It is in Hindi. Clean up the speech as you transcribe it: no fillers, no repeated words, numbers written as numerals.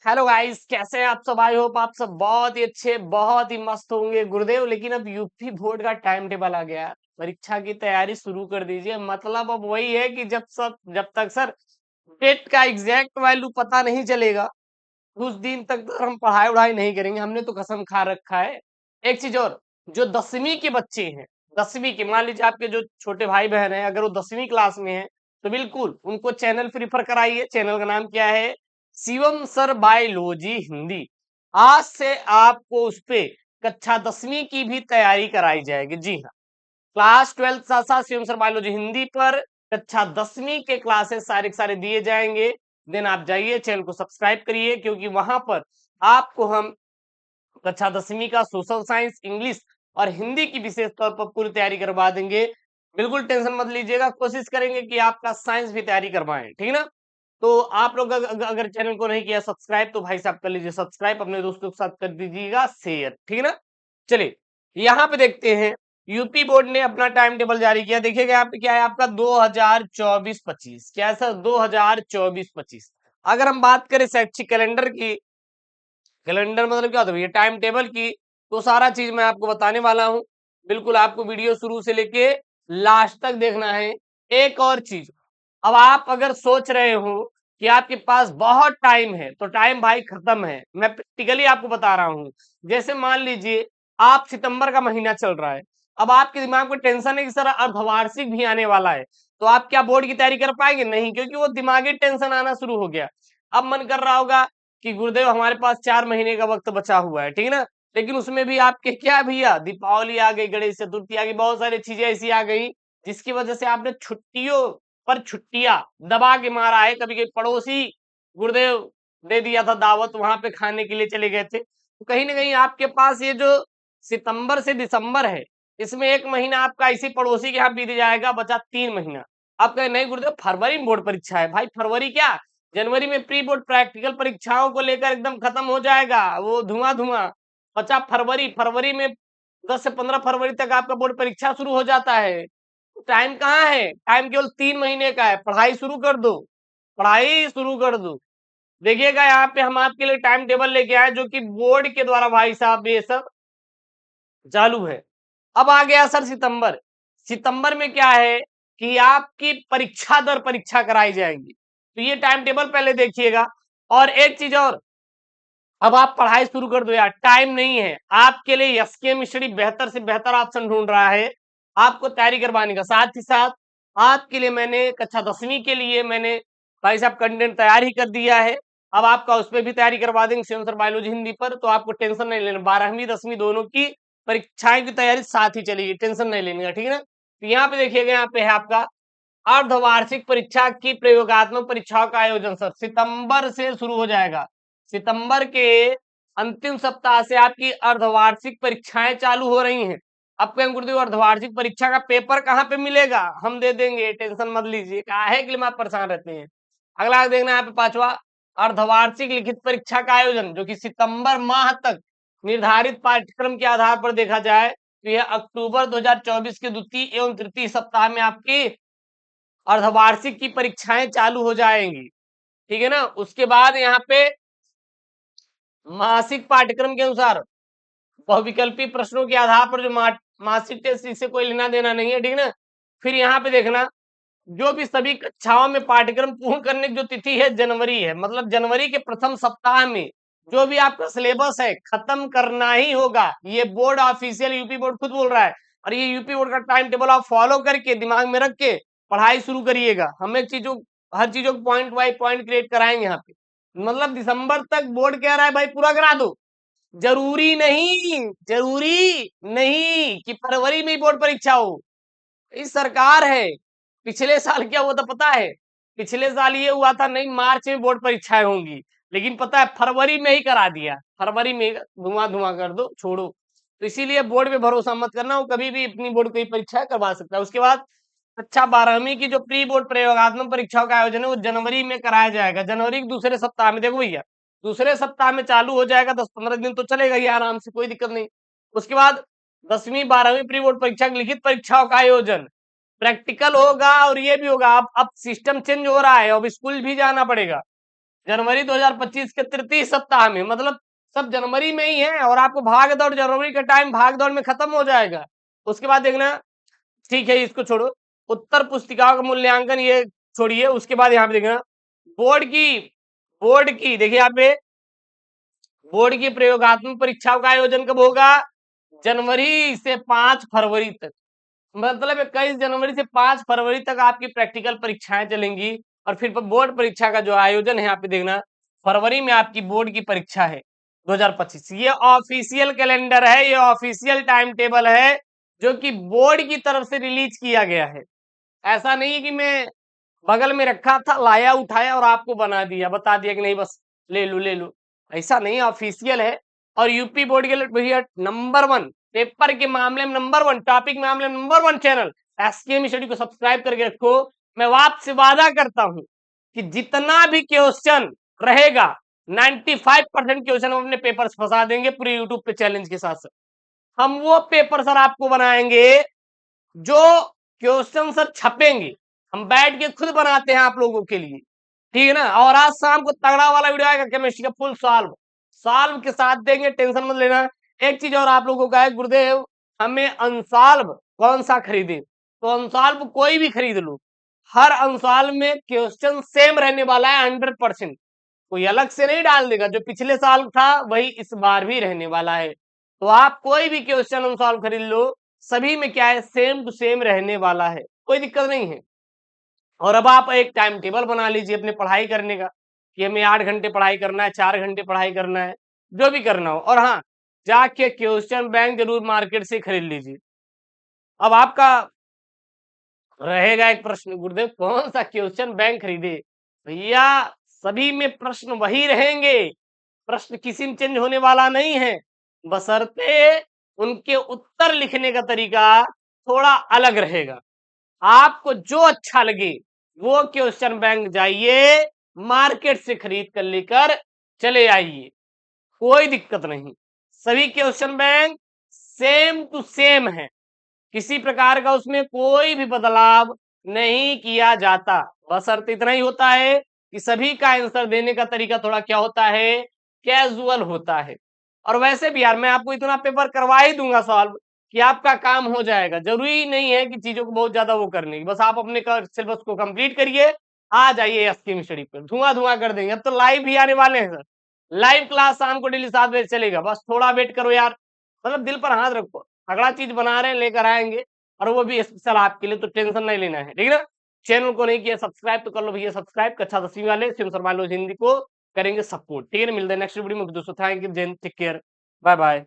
हेलो गाइस, कैसे हैं आप सब। आई होप आप सब बहुत ही अच्छे, बहुत ही मस्त होंगे गुरुदेव। लेकिन अब यूपी बोर्ड का टाइम टेबल आ गया है। परीक्षा की तैयारी शुरू कर दीजिए। मतलब अब वही है कि जब तक सर टेट का एग्जैक्ट वैल्यू पता नहीं चलेगा, उस दिन तक तो हम पढ़ाई उढ़ाई नहीं करेंगे। हमने तो कसम खा रखा है। एक चीज और, जो 10वीं के बच्चे हैं, 10वीं के, मान लीजिए आपके जो छोटे भाई बहन हैं, अगर वो 10वीं क्लास में हैं, तो बिल्कुल उनको चैनल प्रीफर कराइए। चैनल का नाम क्या है? Shivam sir biology Hindi. आज से आपको उस पे कक्षा 10वीं की भी तैयारी कराई जाएगी। जी हाँ, क्लास 12 साथ साथ शिवम सर बायोलॉजी हिंदी पर कक्षा 10वीं के क्लासेस सारे के सारे दिए जाएंगे। देन आप जाइए, चैनल को सब्सक्राइब करिए, क्योंकि वहां पर आपको हम कक्षा 10वीं का सोशल साइंस, इंग्लिश और हिंदी की विशेष तौर पर पूरी तैयारी करवा देंगे। बिल्कुल टेंशन मत लीजिएगा, कोशिश करेंगे कि आपका साइंस भी तैयारी करवाएं, ठीक ना। तो आप लोग अगर चैनल को नहीं किया सब्सक्राइब, तो भाई साहब कर लीजिए सब्सक्राइब, अपने दोस्तों के साथ कर दीजिएगा शेयर, ठीक ना। चलिए, यहाँ पे देखते हैं। यूपी बोर्ड ने अपना टाइम टेबल जारी किया। देखिएगा यहाँ पे क्या है आपका 2024-25। क्या है सर? 2024-25। अगर हम बात करें शैक्षिक कैलेंडर की, कैलेंडर मतलब क्या होता है भैया? टाइम टेबल की। तो सारा चीज मैं आपको बताने वाला हूँ। बिल्कुल आपको वीडियो शुरू से लेके लास्ट तक देखना है। एक और चीज, अब आप अगर सोच रहे हो कि आपके पास बहुत टाइम है, तो टाइम भाई खत्म है। मैं प्रैक्टिकली आपको बता रहा हूँ। जैसे मान लीजिए आप, सितंबर का महीना चल रहा है, अब आपके दिमाग में टेंशन है कि सर अर्धवार्षिक भी आने वाला है, तो आप क्या बोर्ड की तैयारी कर पाएंगे? नहीं, क्योंकि वो दिमागी टेंशन आना शुरू हो गया। अब मन कर रहा होगा कि गुरुदेव हमारे पास 4 महीने का वक्त बचा हुआ है, ठीक है ना। लेकिन उसमें भी आपके क्या भैया, दीपावली आ गई, गणेश चतुर्थी आ गई, बहुत सारी चीजें ऐसी आ गई जिसकी वजह से आपने छुट्टियों पर छुट्टियां दबा के मारा है। कभी कभी पड़ोसी गुरुदेव दे दिया था दावत, वहां पे खाने के लिए चले गए थे। तो कहीं ना कहीं आपके पास ये जो सितंबर से दिसंबर है, इसमें 1 महीना आपका इसी पड़ोसी के यहाँ बीत जाएगा, बचा 3 महीना। आप कहे नहीं गुरुदेव फरवरी में बोर्ड परीक्षा है। भाई फरवरी क्या, जनवरी में प्री बोर्ड प्रैक्टिकल परीक्षाओं को लेकर एकदम खत्म हो जाएगा, वो धुआं धुआं। बचा फरवरी। फरवरी में 10 से 15 फरवरी तक आपका बोर्ड परीक्षा शुरू हो जाता है। टाइम कहाँ है? टाइम केवल 3 महीने का है। पढ़ाई शुरू कर दो, पढ़ाई शुरू कर दो। देखिएगा यहाँ पे हम आपके लिए टाइम टेबल लेके आए, जो कि बोर्ड के द्वारा भाई साहब ये सब चालू है। अब आ गया सर सितंबर। सितंबर में क्या है कि आपकी परीक्षा दर परीक्षा कराई जाएंगी। तो ये टाइम टेबल पहले देखिएगा। और एक चीज और, अब आप पढ़ाई शुरू कर दो यार, टाइम नहीं है आपके लिए। एसके मिस्ट्री बेहतर से बेहतर ऑप्शन ढूंढ रहा है आपको तैयारी करवाने का। साथ ही साथ आपके लिए मैंने कक्षा 10वीं के लिए मैंने भाई साहब कंटेंट तैयार ही कर दिया है। अब आपका उस पर भी तैयारी करवा देंगे, शिवम सर बायोलॉजी हिंदी पर। तो आपको टेंशन नहीं लेना, 12वीं 10वीं दोनों की परीक्षाएं की तैयारी साथ ही चलेगी, टेंशन नहीं लेने का, ठीक है ना। तो यहाँ पे देखिएगा, यहाँ पे है आपका अर्धवार्षिक परीक्षा की प्रयोगात्मक परीक्षाओं का आयोजन सर सितंबर से शुरू हो जाएगा। सितंबर के अंतिम सप्ताह से आपकी अर्धवार्षिक परीक्षाएं चालू हो रही हैं। अब कहें गुरुदेव अर्धवार्षिक परीक्षा का पेपर कहाँ पे मिलेगा? हम दे देंगे, टेंशन मत लीजिए। काहे के लिए आप परेशान रहते हैं? अगला देखना है यहाँ पे 5वां, अर्धवार्षिक लिखित परीक्षा का आयोजन, जो कि सितंबर माह तक निर्धारित पाठ्यक्रम के आधार पर देखा जाए तो यह अक्टूबर 2024 के द्वितीय एवं तृतीय सप्ताह में आपकी अर्धवार्षिक की परीक्षाएं चालू हो जाएंगी, ठीक है ना। उसके बाद यहाँ पे मासिक पाठ्यक्रम के अनुसार बहुविकल्पी प्रश्नों के आधार पर जो मासिक टेस्ट, इससे कोई लेना देना नहीं है, ठीक है ना। फिर यहाँ पे देखना, जो भी सभी कक्षाओं में पाठ्यक्रम पूर्ण करने की जो तिथि है जनवरी है, मतलब जनवरी के प्रथम सप्ताह में जो भी आपका सिलेबस है खत्म करना ही होगा। ये बोर्ड ऑफिशियल यूपी बोर्ड खुद बोल रहा है। और ये यूपी बोर्ड का टाइम टेबल आप फॉलो करके दिमाग में रख के पढ़ाई शुरू करिएगा। हम एक चीजों, हर चीजों को पॉइंट बाई पॉइंट क्रिएट कराएंगे यहाँ पे। मतलब दिसंबर तक बोर्ड कह रहा है भाई पूरा करा दो। जरूरी नहीं, जरूरी नहीं कि फरवरी में ही बोर्ड परीक्षा हो। इस सरकार है। पिछले साल क्या हुआ था पता है? पिछले साल ये हुआ था, नहीं मार्च में बोर्ड परीक्षाएं होंगी, लेकिन पता है फरवरी में ही करा दिया। फरवरी में धुआं धुआं कर दो, छोड़ो। तो इसीलिए बोर्ड पे भरोसा मत करना, वो कभी भी अपनी बोर्ड की परीक्षा करवा सकता है। उसके बाद अच्छा 12वीं की जो प्री बोर्ड प्रयोगात्मक परीक्षाओं का आयोजन है वो जनवरी में कराया जाएगा। जनवरी के दूसरे सप्ताह में। देखो भैया, दूसरे सप्ताह में चालू हो जाएगा, 10-15 दिन तो चलेगा ये आराम से, कोई दिक्कत नहीं। उसके बाद 10वीं 12वीं प्री बोर्ड परीक्षा की लिखित परीक्षाओं का आयोजन, प्रैक्टिकल होगा और ये भी होगा। अब सिस्टम चेंज हो रहा है, अब स्कूल भी जाना पड़ेगा। जनवरी 2025 के तृतीय सप्ताह में, मतलब सब जनवरी में ही है और आपको भाग दौड़, जनवरी का टाइम भाग दौड़ में खत्म हो जाएगा। उसके बाद देखना, ठीक है इसको छोड़ो, उत्तर पुस्तिकाओं का मूल्यांकन ये छोड़िए। उसके बाद यहाँ पे देखना बोर्ड की देखिए यहाँ पे बोर्ड की प्रयोगात्मक परीक्षाओं का आयोजन कब होगा? जनवरी से 5 फरवरी तक, मतलब 21 जनवरी से 5 फरवरी तक आपकी प्रैक्टिकल परीक्षाएं चलेंगी और फिर बोर्ड परीक्षा का जो आयोजन है यहाँ पे देखना, फरवरी में आपकी बोर्ड की परीक्षा है 2025। ये ऑफिशियल कैलेंडर है, ये ऑफिशियल टाइम टेबल है जो कि बोर्ड की तरफ से रिलीज किया गया है। ऐसा नहीं है कि मैं बगल में रखा था, लाया उठाया और आपको बना दिया, बता दिया कि नहीं बस ले लो ले लो, ऐसा नहीं, ऑफिशियल है। और यूपी बोर्ड के लिए भैया नंबर 1 पेपर के मामले में, नंबर 1 टॉपिक मामले में नंबर 1 चैनल एसकेएम स्टडी को सब्सक्राइब करके रखो। मैं आपसे वादा करता हूं कि जितना भी क्वेश्चन रहेगा 95% क्वेश्चन हम अपने पेपर से फंसा देंगे पूरे यूट्यूब पे चैलेंज के साथ। हम वो पेपर सर आपको बनाएंगे जो क्वेश्चन सर छपेंगे, हम बैठ के खुद बनाते हैं आप लोगों के लिए, ठीक है ना। और आज शाम को तगड़ा वाला वीडियो आएगा केमिस्ट्री का, फुल सॉल्व के साथ देंगे, टेंशन मत लेना। एक चीज और आप लोगों का है, गुरुदेव हमें अनसॉल्व कौन सा खरीदे? तो अनसॉल्व कोई भी खरीद लो, हर अनसॉल्व में क्वेश्चन सेम रहने वाला है 100%, कोई अलग से नहीं डाल देगा। जो पिछले साल था वही इस बार भी रहने वाला है। तो आप कोई भी क्वेश्चन अनसॉल्व खरीद लो, सभी में क्या है, सेम टू सेम रहने वाला है, कोई दिक्कत नहीं है। और अब आप एक टाइम टेबल बना लीजिए अपने पढ़ाई करने का कि हमें 8 घंटे पढ़ाई करना है, 4 घंटे पढ़ाई करना है, जो भी करना हो। और हाँ, जाके क्वेश्चन बैंक जरूर मार्केट से खरीद लीजिए। अब आपका रहेगा एक प्रश्न, गुरुदेव कौन सा क्वेश्चन बैंक खरीदे? भैया सभी में प्रश्न वही रहेंगे, प्रश्न किसी में चेंज होने वाला नहीं है, बशर्ते उनके उत्तर लिखने का तरीका थोड़ा अलग रहेगा। आपको जो अच्छा लगे वो क्वेश्चन बैंक जाइए, मार्केट से खरीद कर लेकर चले आइए, कोई दिक्कत नहीं। सभी question bank same to same है, किसी प्रकार का उसमें कोई भी बदलाव नहीं किया जाता। बशर्ते इतना ही होता है कि सभी का आंसर देने का तरीका थोड़ा क्या होता है, कैजुअल होता है। और वैसे भी यार मैं आपको इतना पेपर करवा ही दूंगा सॉल्व कि आपका काम हो जाएगा। जरूरी नहीं है कि चीजों को बहुत ज्यादा वो करने की, बस आप अपने सिलेबस को कंप्लीट करिए, आ जाइए एसकेएम स्टडी पर, धुआं धुआं कर देंगे। अब तो लाइव भी आने वाले हैं सर, लाइव क्लास शाम को डेली 7 बजे चलेगा, बस थोड़ा वेट करो यार, मतलब दिल पर हाथ रखो, अगला चीज बना रहे हैं लेकर आएंगे, और वो भी स्पेशल आपके लिए, तो टेंशन नहीं लेना है, ठीक है ना। चैनल को नहीं किया सब्सक्राइब तो कर लो भैया सब्सक्राइब, कक्षा 10वीं वाले शिव शर्मा हिंदी को करेंगे सपोर्ट, ठीक है ना। मिलते हैं नेक्स्ट वीडियो में दोस्तों, thank you, take care, bye bye.